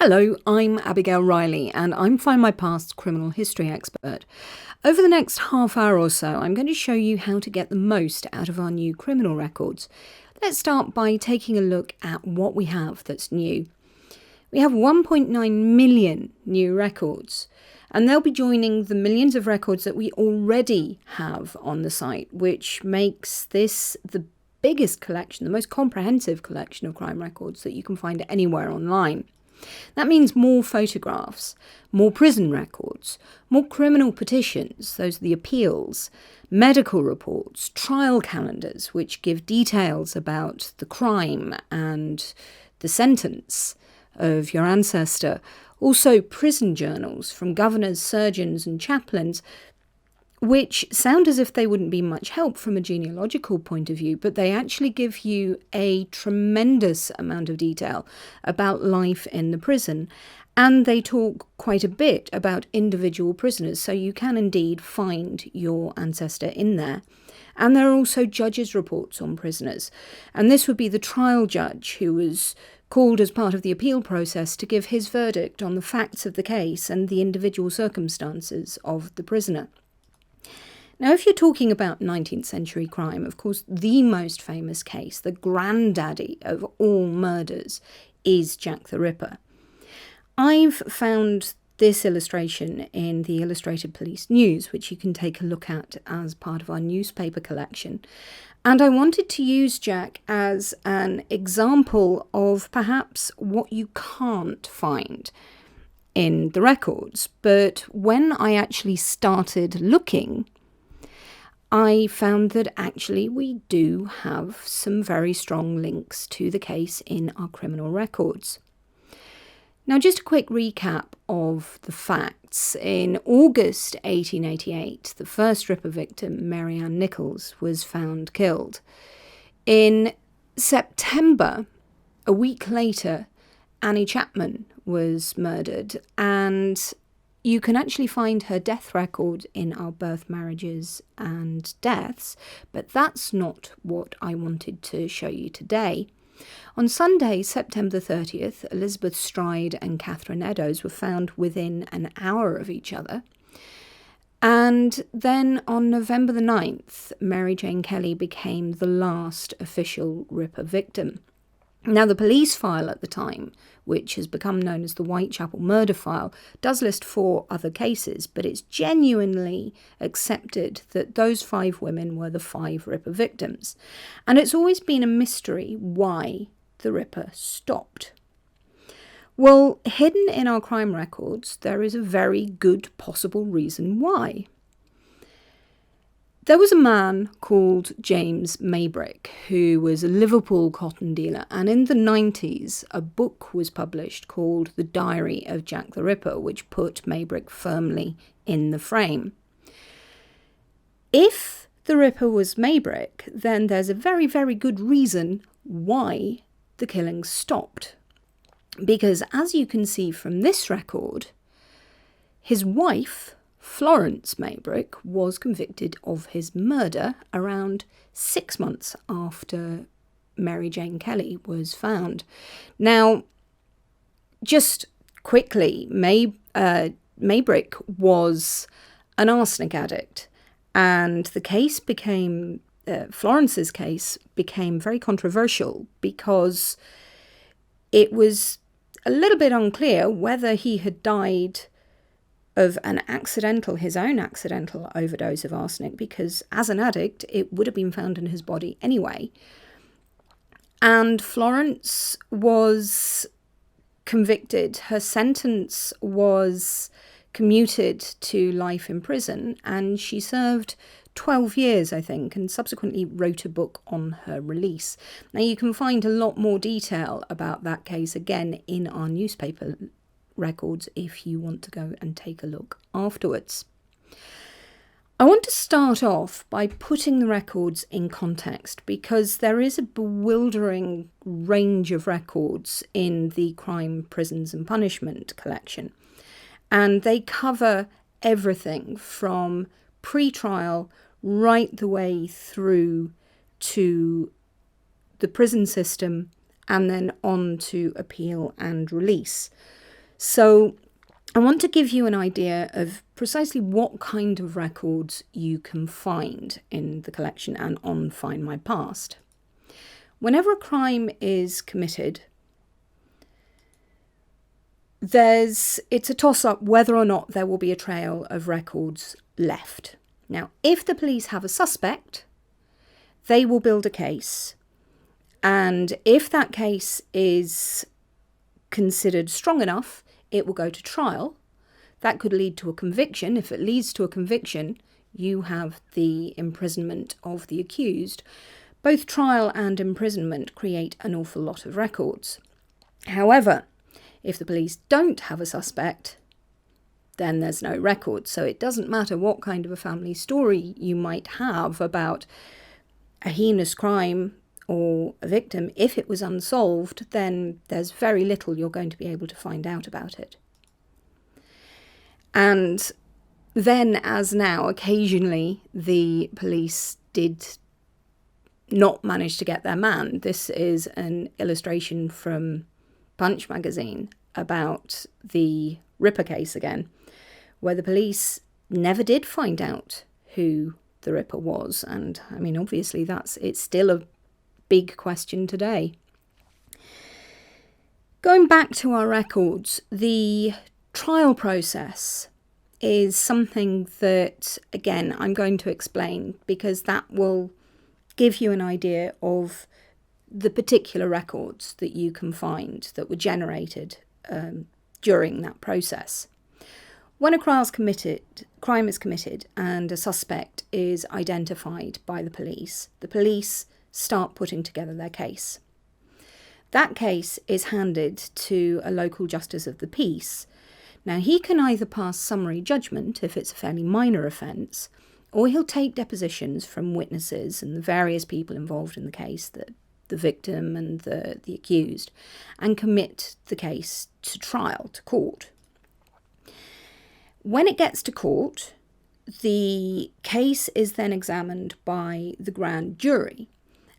Hello, I'm Abigail Rieley and I'm Findmypast's criminal history expert. Over the next half hour or so, I'm going to show you how to get the most out of our new criminal records. Let's start by taking a look at what we have that's new. We have 1.9 million new records, and they'll be joining the millions of records that we already have on the site, which makes this the biggest collection, the most comprehensive collection of crime records that you can find anywhere online. That means more photographs, more prison records, more criminal petitions, those are the appeals, medical reports, trial calendars, which give details about the crime and the sentence of your ancestor, also prison journals from governors, surgeons and chaplains, which sound as if they wouldn't be much help from a genealogical point of view, but they actually give you a tremendous amount of detail about life in the prison. And they talk quite a bit about individual prisoners, so you can indeed find your ancestor in there. And there are also judges' reports on prisoners. And this would be the trial judge who was called as part of the appeal process to give his verdict on the facts of the case and the individual circumstances of the prisoner. Now, if you're talking about 19th century crime, of course, the most famous case, the granddaddy of all murders, is Jack the Ripper. I've found this illustration in the Illustrated Police News, which you can take a look at as part of our newspaper collection. And I wanted to use Jack as an example of perhaps what you can't find in the records. But when I actually started looking, I found that actually we do have some very strong links to the case in our criminal records. Now, just a quick recap of the facts. In August 1888, the first Ripper victim, Mary Ann Nichols, was found killed. In September, a week later, Annie Chapman was murdered, and you can actually find her death record in our birth, marriages and deaths, but that's not what I wanted to show you today. On Sunday, September 30th, Elizabeth Stride and Catherine Eddowes were found within an hour of each other. And then on November the 9th, Mary Jane Kelly became the last official Ripper victim. Now, the police file at the time, which has become known as the Whitechapel murder file, does list 4 other cases, but it's genuinely accepted that those 5 women were the 5 Ripper victims. And it's always been a mystery why the Ripper stopped. Well, hidden in our crime records, there is a very good possible reason why. There was a man called James Maybrick who was a Liverpool cotton dealer, and in the 90s a book was published called The Diary of Jack the Ripper, which put Maybrick firmly in the frame. If the Ripper was Maybrick, then there's a very, very good reason why the killings stopped. Because as you can see from this record, his wife, Florence Maybrick, was convicted of his murder around 6 months after Mary Jane Kelly was found. Now, just quickly, Maybrick was an arsenic addict, and the case became, Florence's case became very controversial because it was a little bit unclear whether he had died of his own accidental overdose of arsenic, because as an addict, it would have been found in his body anyway. And Florence was convicted. Her sentence was commuted to life in prison, and she served 12 years, I think, and subsequently wrote a book on her release. Now, you can find a lot more detail about that case again in our newspaper records if you want to go and take a look afterwards. I want to start off by putting the records in context, because there is a bewildering range of records in the Crime, Prisons and Punishment collection, and they cover everything from pre-trial right the way through to the prison system and then on to appeal and release. So I want to give you an idea of precisely what kind of records you can find in the collection and on Findmypast. Whenever a crime is committed, it's a toss-up whether or not there will be a trail of records left. Now, if the police have a suspect, they will build a case, and if that case is considered strong enough, it will go to trial. That could lead to a conviction. If it leads to a conviction, you have the imprisonment of the accused. Both trial and imprisonment create an awful lot of records. However, if the police don't have a suspect, then there's no record. So it doesn't matter what kind of a family story you might have about a heinous crime or a victim. If it was unsolved, then there's very little you're going to be able to find out about it. And then, as now, occasionally the police did not manage to get their man. This is an illustration from Punch magazine about the Ripper case again, where the police never did find out who the Ripper was. And I mean, obviously it's still a big question today. Going back to our records, the trial process is something that, again, I'm going to explain because that will give you an idea of the particular records that you can find that were generated during that process. When a crime is committed and a suspect is identified by the police start putting together their case. That case is handed to a local justice of the peace. Now, he can either pass summary judgment if it's a fairly minor offence, or he'll take depositions from witnesses and the various people involved in the case, the victim and the accused, and commit the case to trial, to court. When it gets to court, the case is then examined by the grand jury,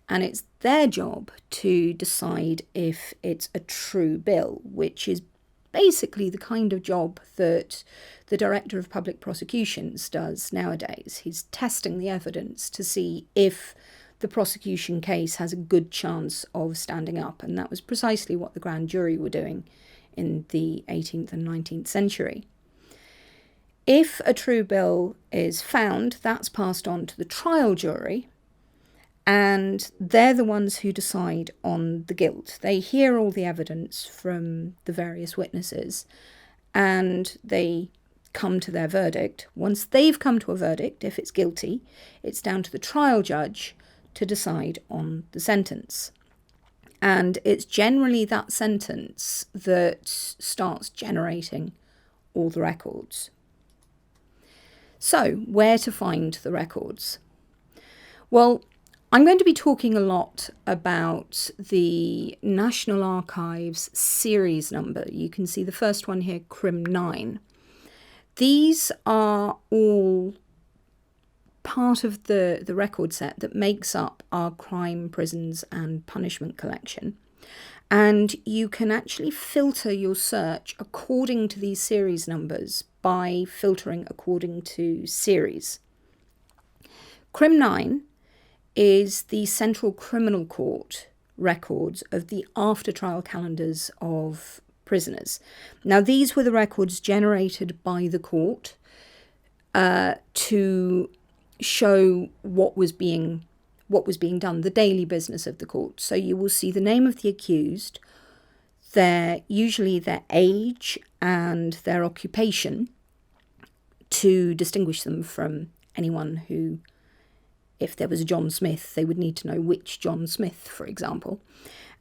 and it's their job to decide if it's a true bill, which is basically the kind of job that the Director of Public Prosecutions does nowadays. He's testing the evidence to see if the prosecution case has a good chance of standing up, and that was precisely what the grand jury were doing in the 18th and 19th century. If a true bill is found, that's passed on to the trial jury, and they're the ones who decide on the guilt. They hear all the evidence from the various witnesses, and they come to their verdict. Once they've come to a verdict, if it's guilty, it's down to the trial judge to decide on the sentence. And it's generally that sentence that starts generating all the records. So, where to find the records? Well, I'm going to be talking a lot about the National Archives series number. You can see the first one here, Crim 9. These are all part of the record set that makes up our crime, prisons and punishment collection. And you can actually filter your search according to these series numbers by filtering according to series. Crim 9 is the Central Criminal Court records of the after-trial calendars of prisoners. Now, these were the records generated by the court to show what was being done, the daily business of the court. So you will see the name of the accused, usually their age and their occupation, to distinguish them from anyone who, if there was a John Smith, they would need to know which John Smith, for example.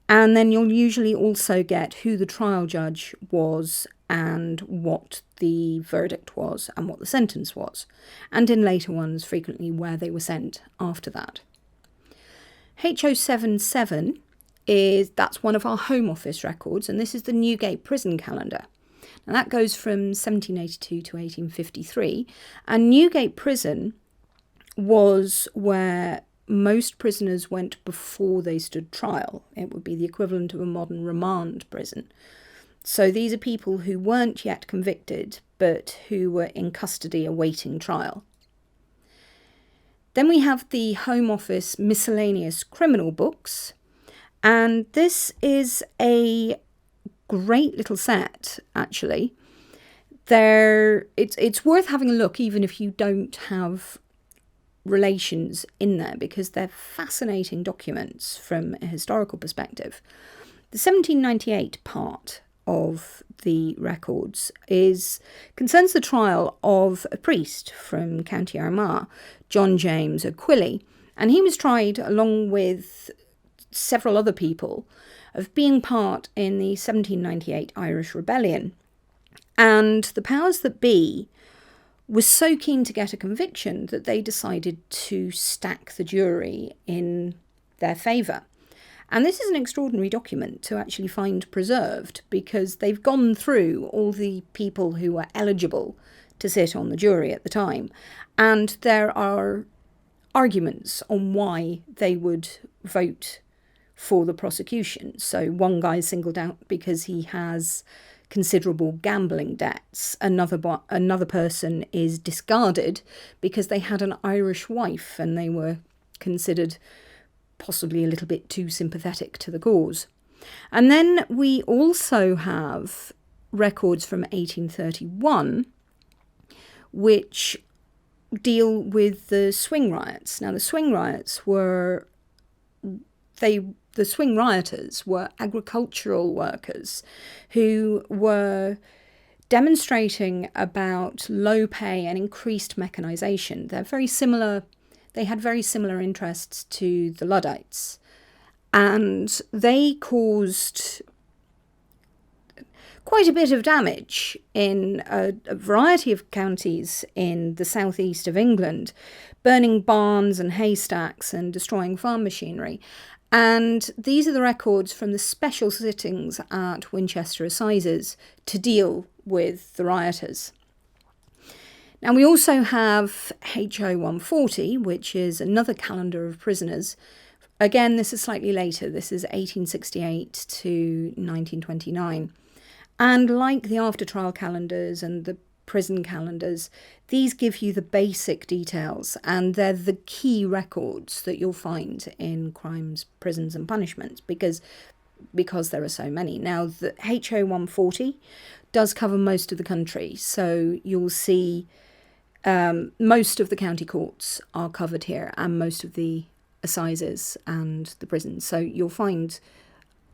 And then you'll usually also get who the trial judge was and what the verdict was and what the sentence was. And in later ones, frequently where they were sent after that. H077 that's one of our Home Office records, and this is the Newgate Prison Calendar. Now that goes from 1782 to 1853, and Newgate Prison was where most prisoners went before they stood trial. It would be the equivalent of a modern remand prison. So these are people who weren't yet convicted, but who were in custody awaiting trial. Then we have the Home Office Miscellaneous Criminal Books, and this is a great little set, actually. It's worth having a look even if you don't have relations in there, because they're fascinating documents from a historical perspective. The 1798 part of the records concerns the trial of a priest from County Armagh, John James Aquili, and he was tried along with several other people of being part in the 1798 Irish Rebellion. And the powers that be was so keen to get a conviction that they decided to stack the jury in their favour. And this is an extraordinary document to actually find preserved, because they've gone through all the people who were eligible to sit on the jury at the time, and there are arguments on why they would vote for the prosecution. So one guy is singled out because he has considerable gambling debts. Another person is discarded because they had an Irish wife and they were considered possibly a little bit too sympathetic to the cause. And then we also have records from 1831 which deal with the swing riots. Now, the swing riots were the swing rioters were agricultural workers who were demonstrating about low pay and increased mechanisation. They had very similar interests to the Luddites, and they caused quite a bit of damage in a variety of counties in the southeast of England, burning barns and haystacks and destroying farm machinery. And these are the records from the special sittings at Winchester Assizes to deal with the rioters. Now, we also have HO 140, which is another calendar of prisoners. Again, this is slightly later. This is 1868 to 1929. And like the after-trial calendars and the prison calendars, these give you the basic details, and they're the key records that you'll find in crimes, prisons and punishments, because there are so many. Now, the HO 140 does cover most of the country, so you'll see most of the county courts are covered here, and most of the assizes and the prisons. So you'll find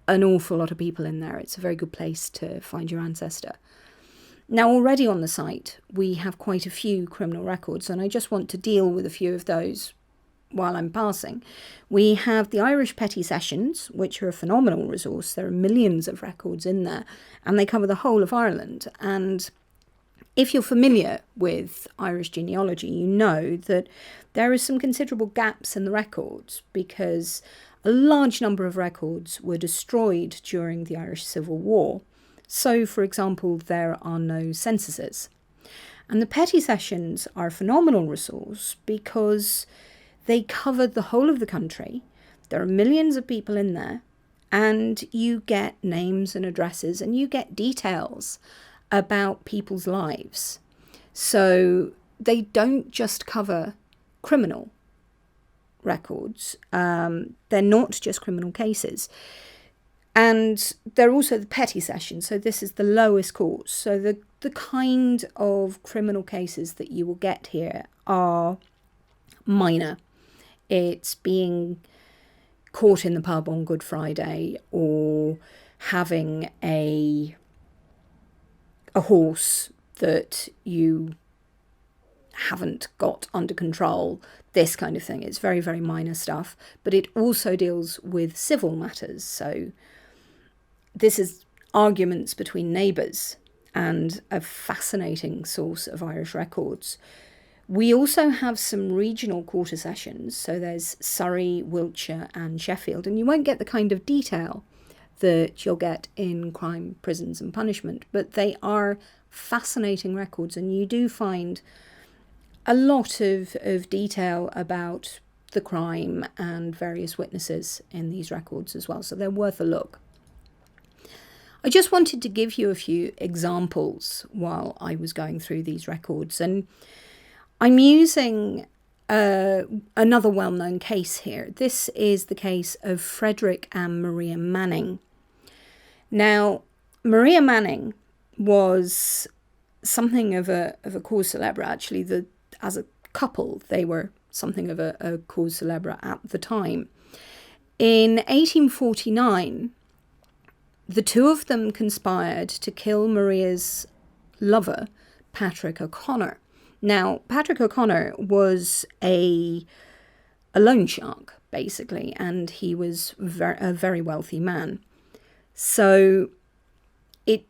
an awful lot of people in there. It's a very good place to find your ancestor. Now, already on the site, we have quite a few criminal records, and I just want to deal with a few of those while I'm passing. We have the Irish Petty Sessions, which are a phenomenal resource. There are millions of records in there, and they cover the whole of Ireland. And if you're familiar with Irish genealogy, you know that there are some considerable gaps in the records, because a large number of records were destroyed during the Irish Civil War. So, for example, there are no censuses. And the Petty Sessions are a phenomenal resource because they covered the whole of the country. There are millions of people in there, and you get names and addresses, and you get details about people's lives. So they don't just cover criminal records. They're not just criminal cases. And they're also the petty sessions. So this is the lowest courts. So the kind of criminal cases that you will get here are minor. It's being caught in the pub on Good Friday, or having a horse that you haven't got under control, this kind of thing. It's very, very minor stuff, but it also deals with civil matters. So this is arguments between neighbours, and a fascinating source of Irish records. We also have some regional quarter sessions. So there's Surrey, Wiltshire and Sheffield, and you won't get the kind of detail that you'll get in crime, prisons and punishment, but they are fascinating records, and you do find a lot of detail about the crime and various witnesses in these records as well, so they're worth a look. I just wanted to give you a few examples while I was going through these records, and I'm using another well-known case here. This is the case of Frederick and Maria Manning. Now, Maria Manning was something of a cause célèbre, actually. As a couple, they were something of a cause célèbre at the time. In 1849, the two of them conspired to kill Maria's lover, Patrick O'Connor. Now, Patrick O'Connor was a loan shark, basically, and he was a very wealthy man. So it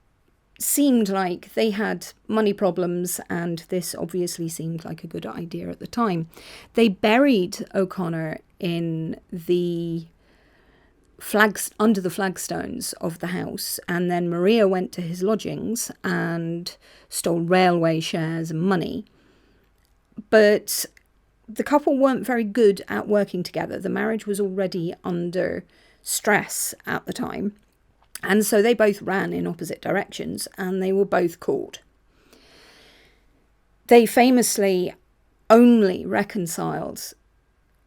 seemed like they had money problems, and this obviously seemed like a good idea at the time. They buried O'Connor in the under the flagstones of the house, and then Maria went to his lodgings and stole railway shares and money. But the couple weren't very good at working together. The marriage was already under stress at the time, and so they both ran in opposite directions, and they were both caught. They famously only reconciled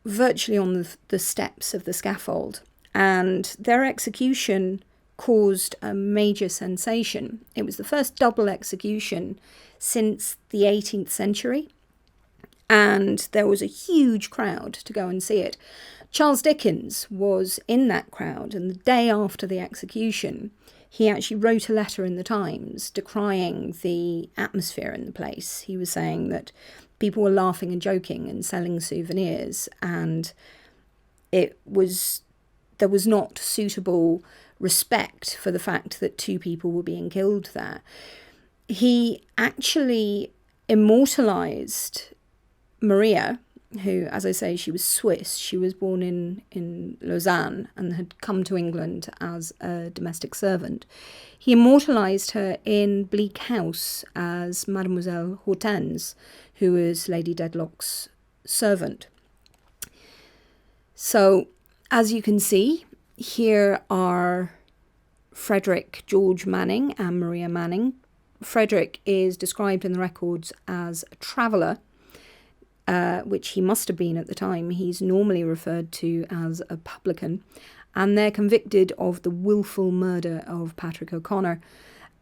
virtually on the steps of the scaffold, and their execution caused a major sensation. It was the first double execution since the 18th century, and there was a huge crowd to go and see it. Charles Dickens was in that crowd, and the day after the execution, he actually wrote a letter in the Times decrying the atmosphere in the place. He was saying that people were laughing and joking and selling souvenirs, and there was not suitable respect for the fact that two people were being killed there. He actually immortalised Maria, who, as I say, she was Swiss. She was born in Lausanne and had come to England as a domestic servant. He immortalised her in Bleak House as Mademoiselle Hortense, who was Lady Dedlock's servant. So, as you can see, here are Frederick George Manning and Maria Manning. Frederick is described in the records as a traveller, which he must have been at the time. He's normally referred to as a publican, and they're convicted of the willful murder of Patrick O'Connor.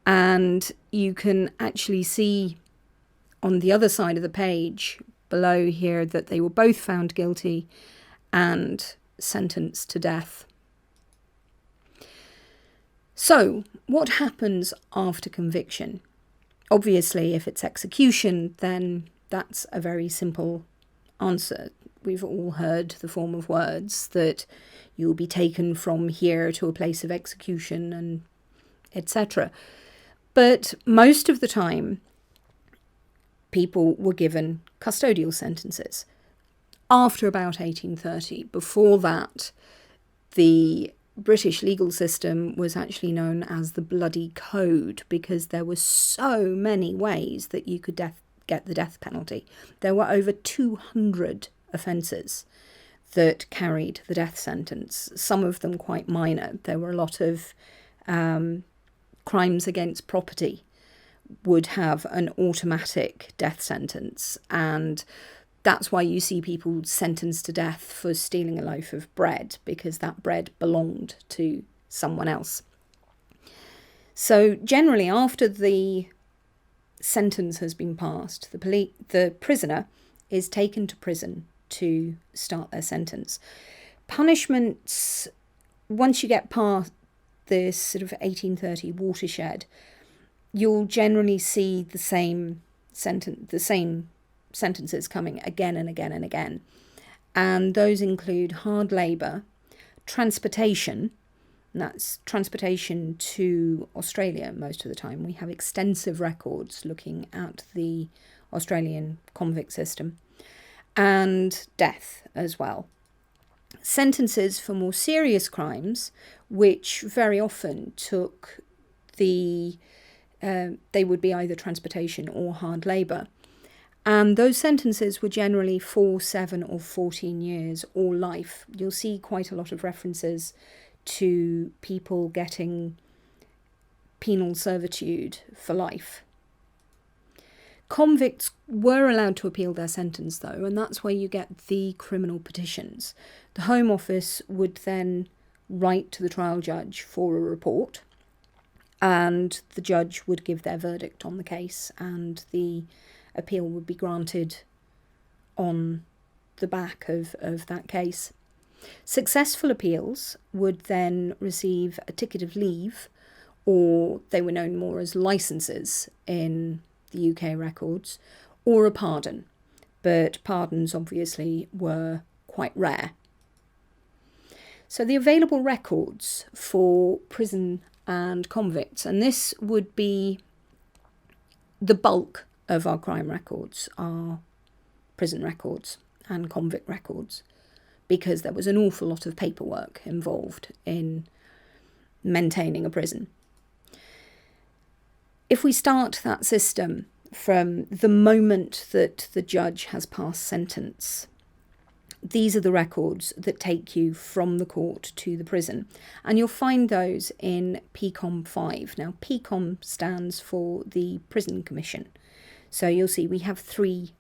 And you can actually see on the other side of the page below here that they were both found guilty and sentenced to death. So, what happens after conviction? Obviously, if it's execution, then that's a very simple answer. We've all heard the form of words that you'll be taken from here to a place of execution and etc. But most of the time, people were given custodial sentences. After about 1830, before that, the British legal system was actually known as the Bloody Code, because there were so many ways that you could get the death penalty. There were over 200 offences that carried the death sentence, some of them quite minor. There were a lot of crimes against property would have an automatic death sentence, and that's why you see people sentenced to death for stealing a loaf of bread, because that bread belonged to someone else. So generally, after the sentence has been passed, the prisoner is taken to prison to start their sentence. Punishments, once you get past this sort of 1830 watershed, you'll generally see the same sentences coming again and again and again. And those include hard labour, transportation, and that's transportation to Australia most of the time. We have extensive records looking at the Australian convict system, and death as well. Sentences for more serious crimes, which very often took they would be either transportation or hard labour. And those sentences were generally 4, 7 or 14 years or life. You'll see quite a lot of references to people getting penal servitude for life. Convicts were allowed to appeal their sentence, though, and that's where you get the criminal petitions. The Home Office would then write to the trial judge for a report, and the judge would give their verdict on the case, and the appeal would be granted on the back of that case. Successful appeals would then receive a ticket of leave, or they were known more as licenses in the UK records, or a pardon. But pardons obviously were quite rare. So the available records for prison and convicts, and this would be the bulk of our crime records, are prison records and convict records, because there was an awful lot of paperwork involved in maintaining a prison. If we start that system from the moment that the judge has passed sentence, these are the records that take you from the court to the prison. And you'll find those in PCOM 5. Now, PCOM stands for the Prison Commission. So you'll see we have three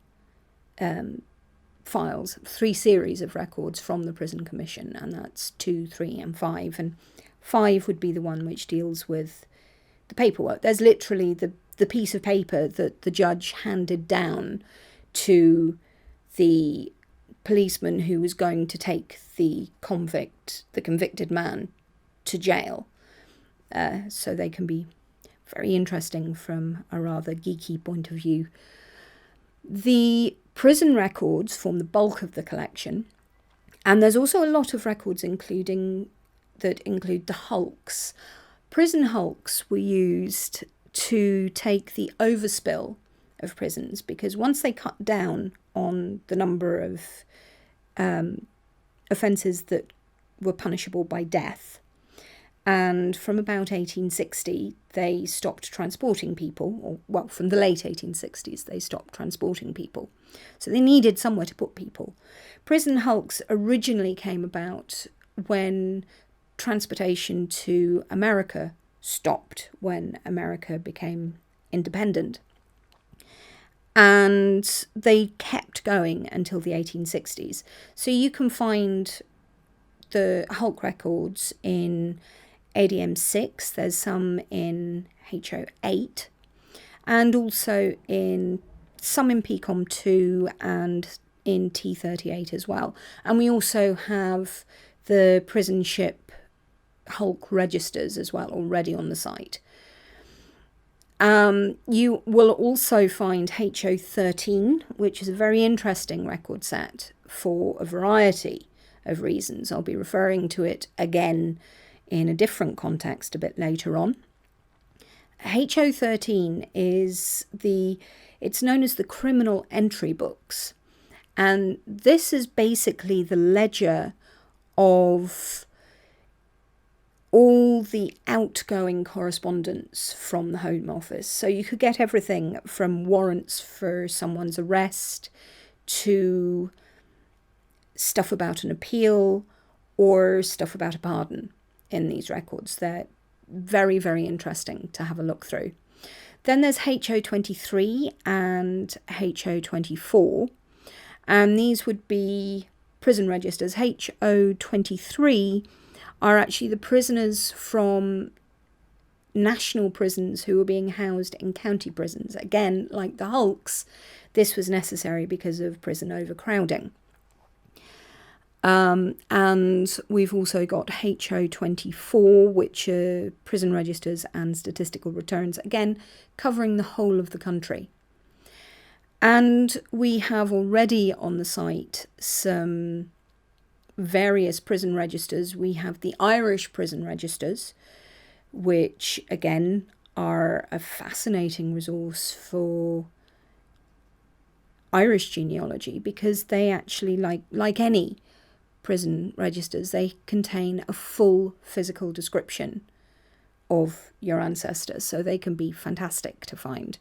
files, three series of records from the Prison Commission, and that's 2, 3 and 5. And 5 would be the one which deals with the paperwork. There's literally the piece of paper that the judge handed down to the policeman who was going to take the convicted man to jail. So they can be very interesting from a rather geeky point of view. The prison records form the bulk of the collection, and there's also a lot of records include the hulks. Prison hulks were used to take the overspill of prisons, because once they cut down on the number of offences that were punishable by death, and from about 1860 they stopped transporting people, from the late 1860s they stopped transporting people, so they needed somewhere to put people. Prison hulks originally came about when transportation to America stopped, when America became independent. And they kept going until the 1860s. So you can find the hulk records in ADM 6, there's some in HO 8, and also in some in PCOM 2 and in T38 as well. And we also have the prison ship hulk registers as well already on the site. You will also find HO 13, which is a very interesting record set for a variety of reasons. I'll be referring to it again in a different context a bit later on. HO 13 it's known as the criminal entry books, and this is basically the ledger of all the outgoing correspondence from the Home Office. So you could get everything from warrants for someone's arrest to stuff about an appeal or stuff about a pardon in these records. They're very, very interesting to have a look through. Then there's HO 23 and HO 24, and these would be prison registers. HO 23 are actually the prisoners from national prisons who were being housed in county prisons. Again, like the hulks, this was necessary because of prison overcrowding. And we've also got HO 24, which are prison registers and statistical returns, again, covering the whole of the country. And we have already on the site some various prison registers. We have the Irish prison registers, which again are a fascinating resource for Irish genealogy, because they actually, like any prison registers, they contain a full physical description of your ancestors, so they can be fantastic to find.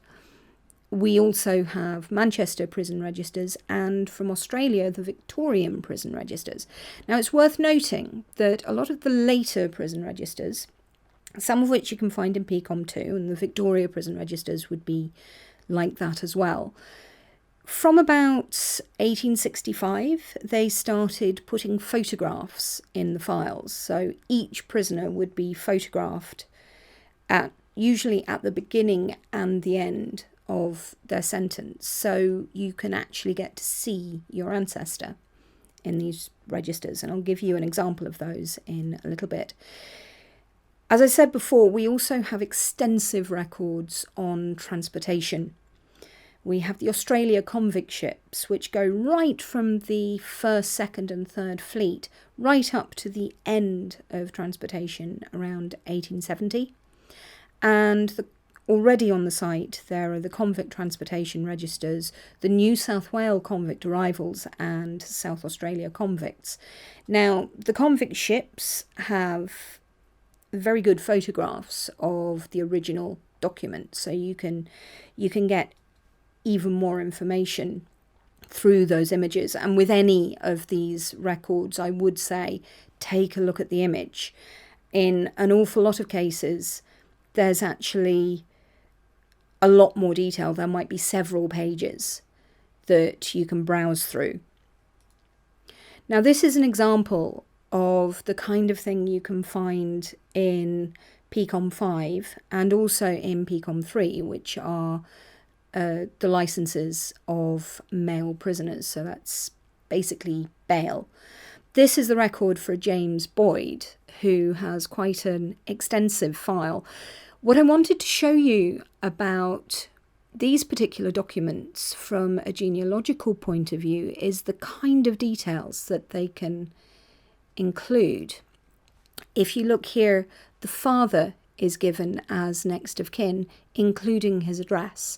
We also have Manchester prison registers, and from Australia, the Victorian prison registers. Now, it's worth noting that a lot of the later prison registers, some of which you can find in PCOM 2, and the Victoria prison registers would be like that as well. From about 1865, they started putting photographs in the files. So each prisoner would be photographed usually at the beginning and the end of their sentence. So you can actually get to see your ancestor in these registers. And I'll give you an example of those in a little bit. As I said before, we also have extensive records on transportation. We have the Australia convict ships, which go right from the 1st, 2nd and 3rd Fleet right up to the end of transportation around 1870. And already on the site, there are the convict transportation registers, the New South Wales convict arrivals and South Australia convicts. Now, the convict ships have very good photographs of the original document, so you can get even more information through those images. And with any of these records, I would say take a look at the image. In an awful lot of cases, there's actually a lot more detail. There might be several pages that you can browse through. Now, this is an example of the kind of thing you can find in PCOM 5 and also in PCOM 3, which are the licenses of male prisoners. So that's basically bail. This is the record for James Boyd, who has quite an extensive file. What I wanted to show you about these particular documents from a genealogical point of view is the kind of details that they can include. If you look here, the father is given as next of kin, including his address.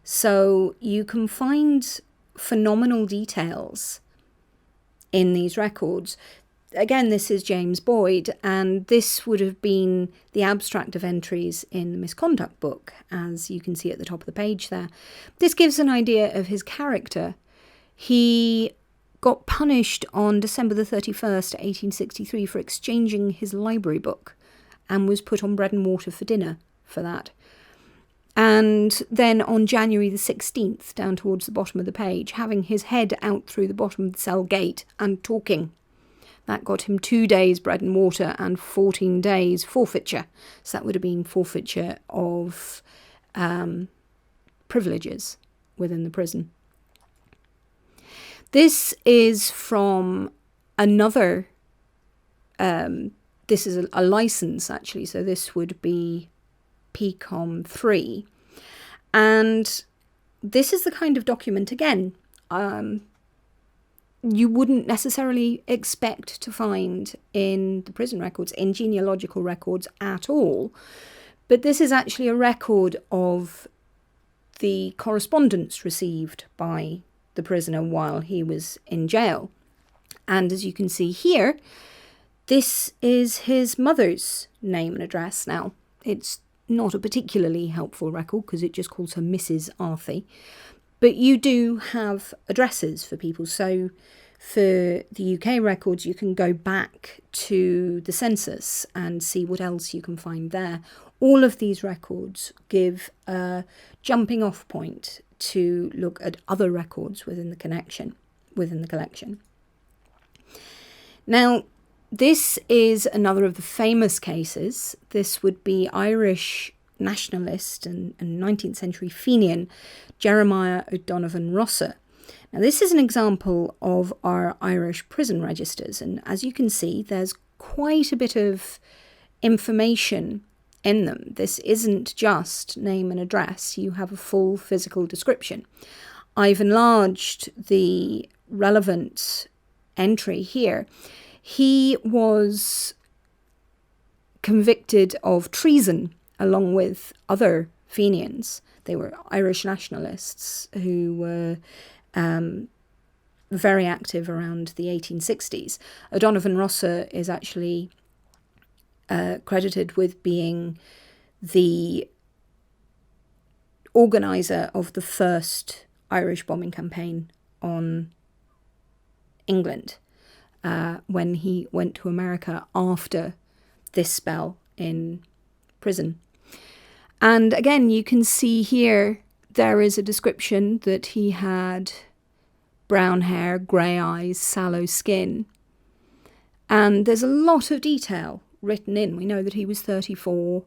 So you can find phenomenal details in these records. Again, this is James Boyd, and this would have been the abstract of entries in the misconduct book, as you can see at the top of the page there. This gives an idea of his character. He got punished on December the 31st, 1863 for exchanging his library book and was put on bread and water for dinner for that. And then on January the 16th, down towards the bottom of the page, having his head out through the bottom of the cell gate and talking. That got him 2 days bread and water and 14 days forfeiture. So that would have been forfeiture of privileges within the prison. This is from another, this is a license actually, so this would be PCOM 3. And this is the kind of document, again, you wouldn't necessarily expect to find in the prison records, in genealogical records at all. But this is actually a record of the correspondence received by the prisoner while he was in jail. And as you can see here, this is his mother's name and address. Now, it's not a particularly helpful record because it just calls her Mrs. Arthey. But you do have addresses for people. So for the UK records, you can go back to the census and see what else you can find there. All of these records give a jumping off point to look at other records within the collection. Now, this is another of the famous cases. This would be Irish nationalist and 19th century Fenian Jeremiah O'Donovan Rosser. Now, this is an example of our Irish prison registers, and as you can see, there's quite a bit of information in them. This isn't just name and address, you have a full physical description. I've enlarged the relevant entry here. He was convicted of treason along with other Fenians. They were Irish nationalists who were very active around the 1860s. O'Donovan Rosser is actually credited with being the organiser of the first Irish bombing campaign on England when he went to America after this spell in prison. And again, you can see here, there is a description that he had brown hair, grey eyes, sallow skin. And there's a lot of detail written in. We know that he was 34.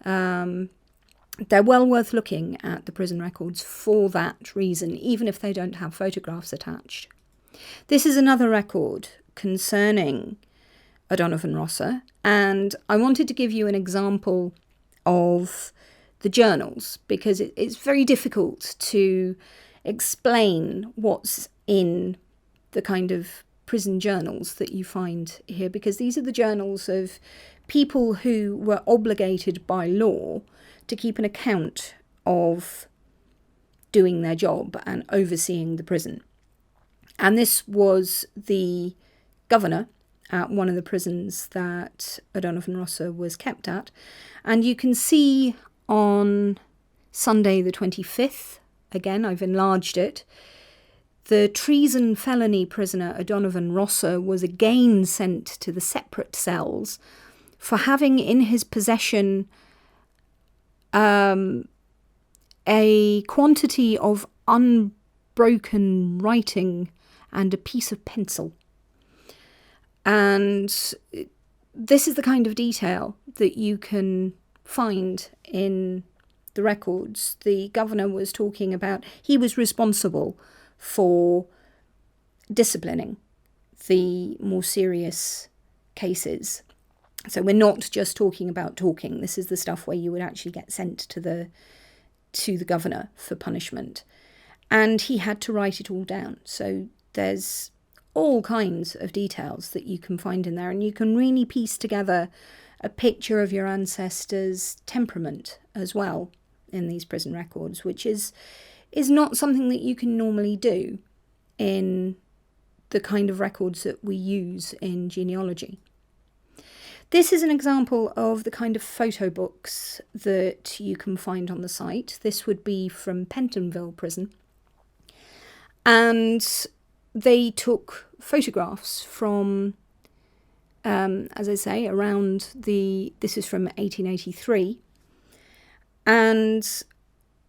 They're well worth looking at the prison records for that reason, even if they don't have photographs attached. This is another record concerning O'Donovan Rossa, and I wanted to give you an example of the journals, because it's very difficult to explain what's in the kind of prison journals that you find here, because these are the journals of people who were obligated by law to keep an account of doing their job and overseeing the prison. And this was the governor at one of the prisons that O'Donovan Rossa was kept at. And you can see on Sunday the 25th, again, I've enlarged it, the treason felony prisoner O'Donovan Rossa was again sent to the separate cells for having in his possession a quantity of unbroken writing and a piece of pencil. And this is the kind of detail that you can find in the records. The governor was talking about, he was responsible for disciplining the more serious cases. So we're not just talking about talking. This is the stuff where you would actually get sent to the governor for punishment. And he had to write it all down. So there's all kinds of details that you can find in there, and you can really piece together a picture of your ancestors' temperament as well in these prison records, which is not something that you can normally do in the kind of records that we use in genealogy. This is an example of the kind of photo books that you can find on the site. This would be from Pentonville Prison. And they took photographs from, as I say, this is from 1883. And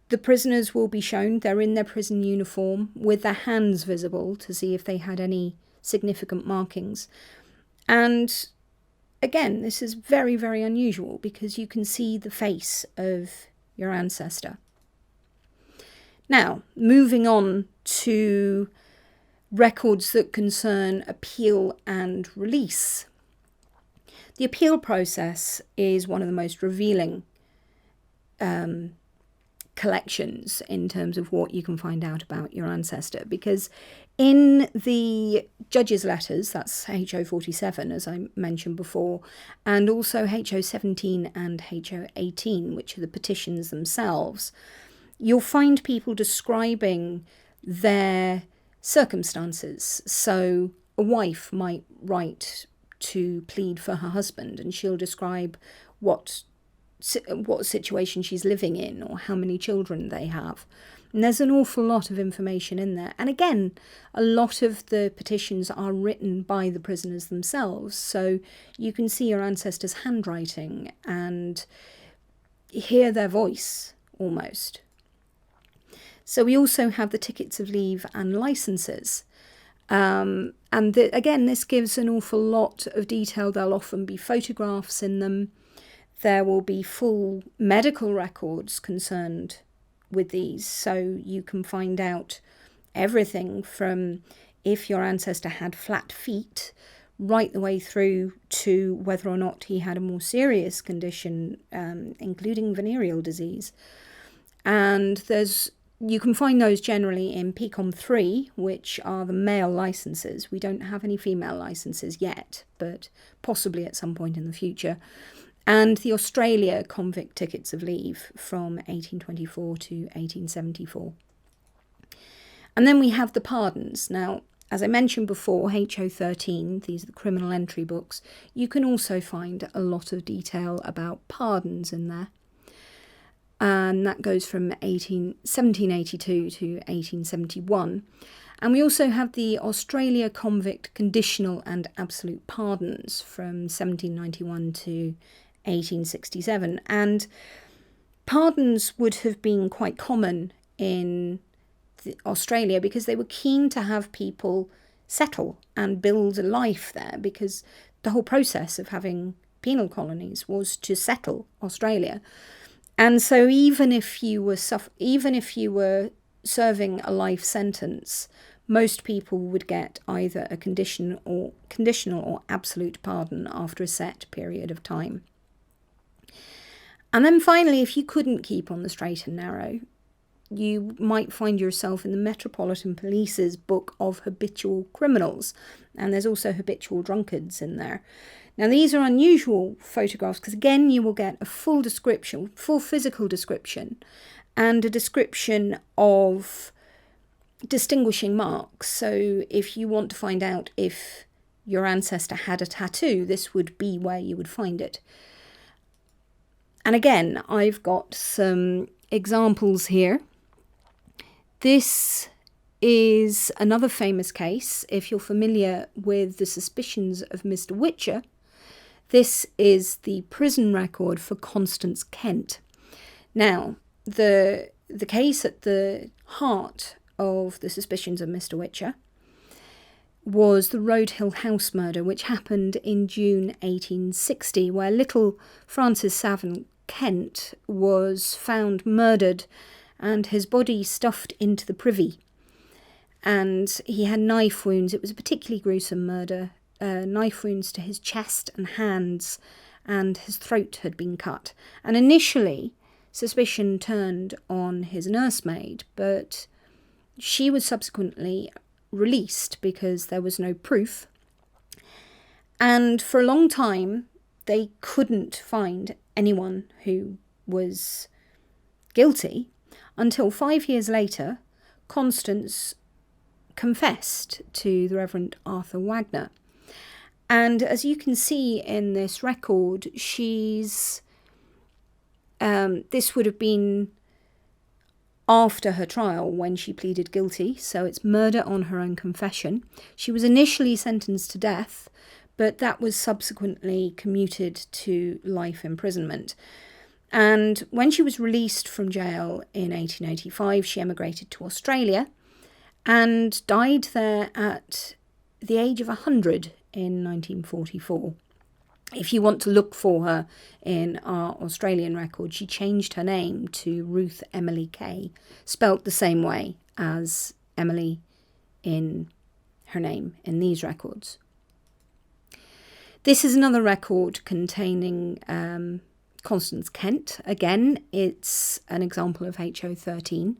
the prisoners will be shown, they're in their prison uniform with their hands visible to see if they had any significant markings. And again, this is very, very unusual because you can see the face of your ancestor. Now, moving on to records that concern appeal and release. The appeal process is one of the most revealing collections in terms of what you can find out about your ancestor, because in the judge's letters, that's HO 47 as I mentioned before, and also HO 17 and HO 18, which are the petitions themselves, you'll find people describing their circumstances. So a wife might write to plead for her husband, and she'll describe what situation she's living in or how many children they have. And there's an awful lot of information in there. And again, a lot of the petitions are written by the prisoners themselves. So you can see your ancestors' handwriting and hear their voice almost. So we also have the tickets of leave and licenses. Again, this gives an awful lot of detail. There'll often be photographs in them. There will be full medical records concerned with these, so you can find out everything from if your ancestor had flat feet right the way through to whether or not he had a more serious condition, including venereal disease. And you can find those generally in PCOM 3, which are the male licenses. We don't have any female licenses yet, but possibly at some point in the future. And the Australia convict tickets of leave from 1824 to 1874. And then we have the pardons. Now, as I mentioned before, HO 13, these are the criminal entry books. You can also find a lot of detail about pardons in there. And that goes from 1782 to 1871. And we also have the Australia convict conditional and absolute pardons from 1791 to 1867. And pardons would have been quite common in Australia because they were keen to have people settle and build a life there, because the whole process of having penal colonies was to settle Australia. And so even if you were serving a life sentence, most people would get either a conditional or absolute pardon after a set period of time. And then finally, if you couldn't keep on the straight and narrow, you might find yourself in the Metropolitan Police's book of habitual criminals. And there's also habitual drunkards in there. Now, these are unusual photographs because, again, you will get a full description, full physical description, and a description of distinguishing marks. So if you want to find out if your ancestor had a tattoo, this would be where you would find it. And again, I've got some examples here. This is another famous case. If you're familiar with the suspicions of Mr. Witcher, this is the prison record for Constance Kent. Now, the case at the heart of the suspicions of Mr. Witcher was the Road Hill House murder, which happened in June 1860, where little Francis Savin Kent was found murdered and his body stuffed into the privy. And he had knife wounds. It was a particularly gruesome murder. Knife wounds to his chest and hands, and his throat had been cut. And initially, suspicion turned on his nursemaid, but she was subsequently released because there was no proof. And for a long time, they couldn't find anyone who was guilty until 5 years later, Constance confessed to the Reverend Arthur Wagner. And as you can see in this record, this would have been after her trial when she pleaded guilty, so it's murder on her own confession. She was initially sentenced to death, but that was subsequently commuted to life imprisonment. And when she was released from jail in 1885, she emigrated to Australia and died there at the age of 100 in 1944. If you want to look for her in our Australian record, she changed her name to Ruth Emily Kay, spelt the same way as Emily in her name in these records. This is another record containing Constance Kent. Again, it's an example of HO13.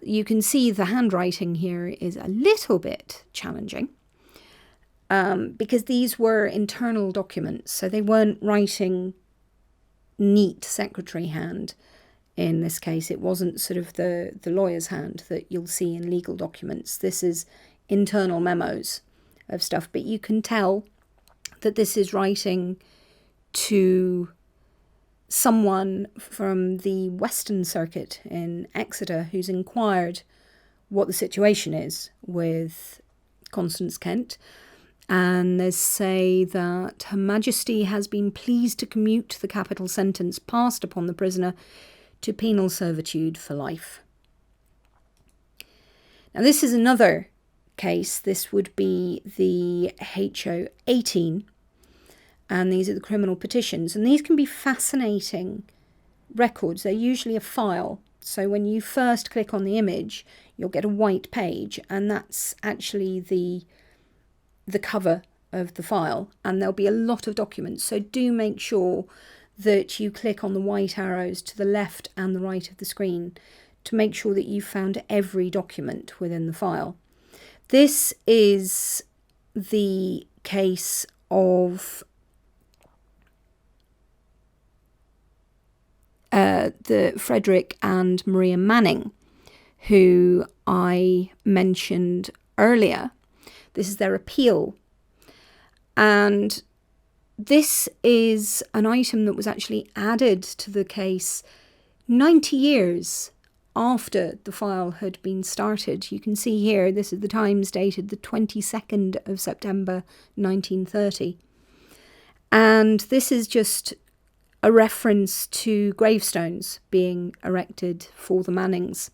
You can see the handwriting here is a little bit challenging because these were internal documents, so they weren't writing neat secretary hand. In this case, it wasn't sort of the lawyer's hand that you'll see in legal documents. This is internal memos of stuff, but you can tell that this is writing to someone from the Western Circuit in Exeter who's inquired what the situation is with Constance Kent. And they say that Her Majesty has been pleased to commute the capital sentence passed upon the prisoner to penal servitude for life. Now, this is another case. This would be the HO 18, and these are the criminal petitions. And these can be fascinating records. They're usually a file. So when you first click on the image, you'll get a white page, and that's actually the cover of the file, and there'll be a lot of documents. So do make sure that you click on the white arrows to the left and the right of the screen to make sure that you've found every document within the file. This is the case of the Frederick and Maria Manning, who I mentioned earlier. This is their appeal. And this is an item that was actually added to the case 90 years after the file had been started. You can see here, this is the Times dated the 22nd of September 1930. And this is just a reference to gravestones being erected for the Mannings.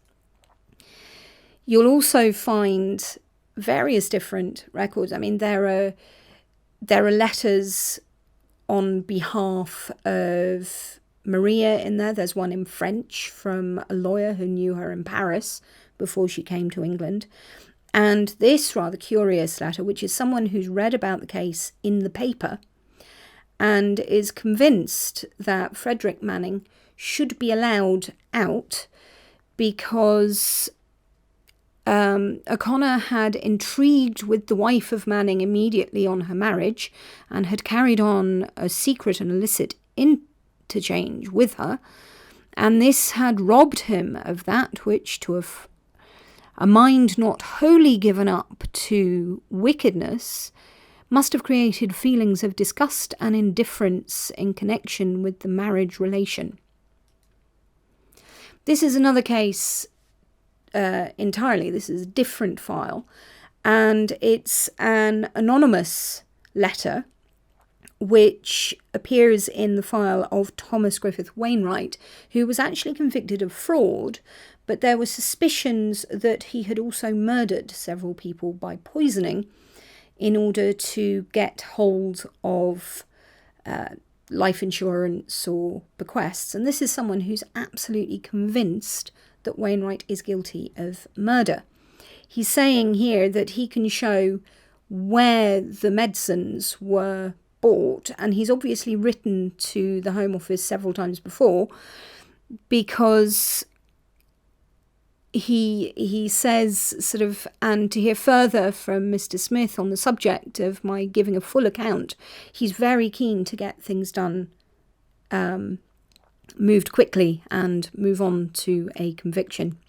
You'll also find various different records. I mean, there are letters on behalf of Maria in there. There's one in French from a lawyer who knew her in Paris before she came to England. And this rather curious letter, which is someone who's read about the case in the paper and is convinced that Frederick Manning should be allowed out because O'Connor had intrigued with the wife of Manning immediately on her marriage and had carried on a secret and illicit interchange with her, and this had robbed him of that which, to a mind not wholly given up to wickedness, must have created feelings of disgust and indifference in connection with the marriage relation. This is another case entirely. This is a different file, and it's an anonymous letter which appears in the file of Thomas Griffith Wainwright, who was actually convicted of fraud, but there were suspicions that he had also murdered several people by poisoning in order to get hold of life insurance or bequests. And this is someone who's absolutely convinced that Wainwright is guilty of murder. He's saying here that he can show where the medicines were bought, and he's obviously written to the Home Office several times before, because he says sort of, and to hear further from Mr. Smith on the subject of my giving a full account, he's very keen to get things done, moved quickly and move on to a conviction.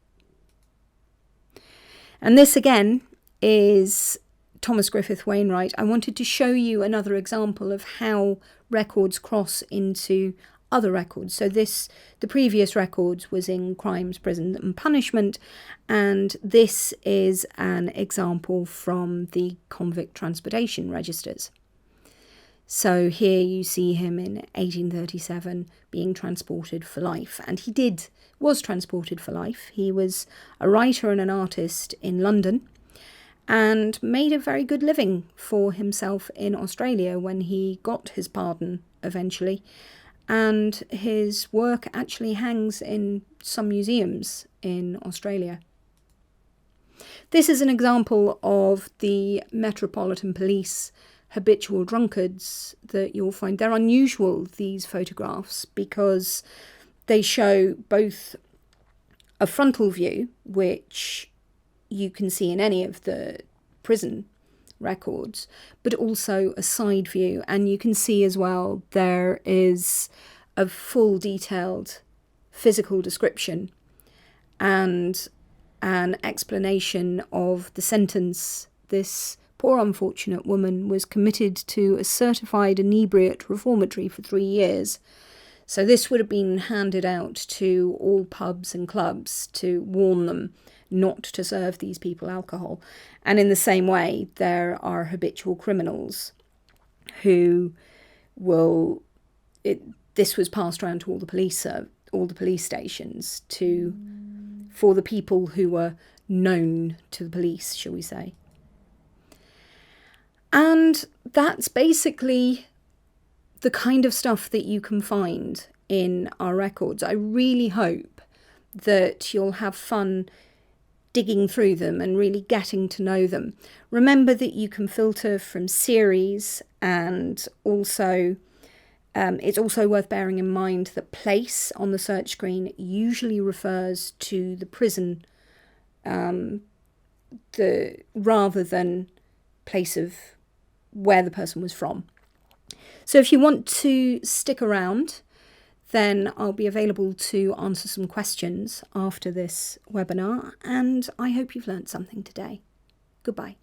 And this again is Thomas Griffith Wainwright. I wanted to show you another example of how records cross into other records. So the previous records was in Crimes, Prison and Punishment, and this is an example from the Convict Transportation Registers. So here you see him in 1837 being transported for life, and he was transported for life. He was a writer and an artist in London and made a very good living for himself in Australia when he got his pardon eventually. And his work actually hangs in some museums in Australia. This is an example of the Metropolitan Police habitual drunkards that you'll find. They're unusual, these photographs, because they show both a frontal view, which you can see in any of the prison records, but also a side view, and you can see as well there is a full detailed physical description and an explanation of the sentence. This poor unfortunate woman was committed to a certified inebriate reformatory for 3 years. So this would have been handed out to all pubs and clubs to warn them not to serve these people alcohol. And in the same way, there are habitual criminals who will... This was passed around to all the police stations for the people who were known to the police, shall we say. And that's basically the kind of stuff that you can find in our records. I really hope that you'll have fun digging through them and really getting to know them. Remember that you can filter from series, and also it's also worth bearing in mind that place on the search screen usually refers to the prison, rather than place of where the person was from. So if you want to stick around, then I'll be available to answer some questions after this webinar, and I hope you've learned something today. Goodbye.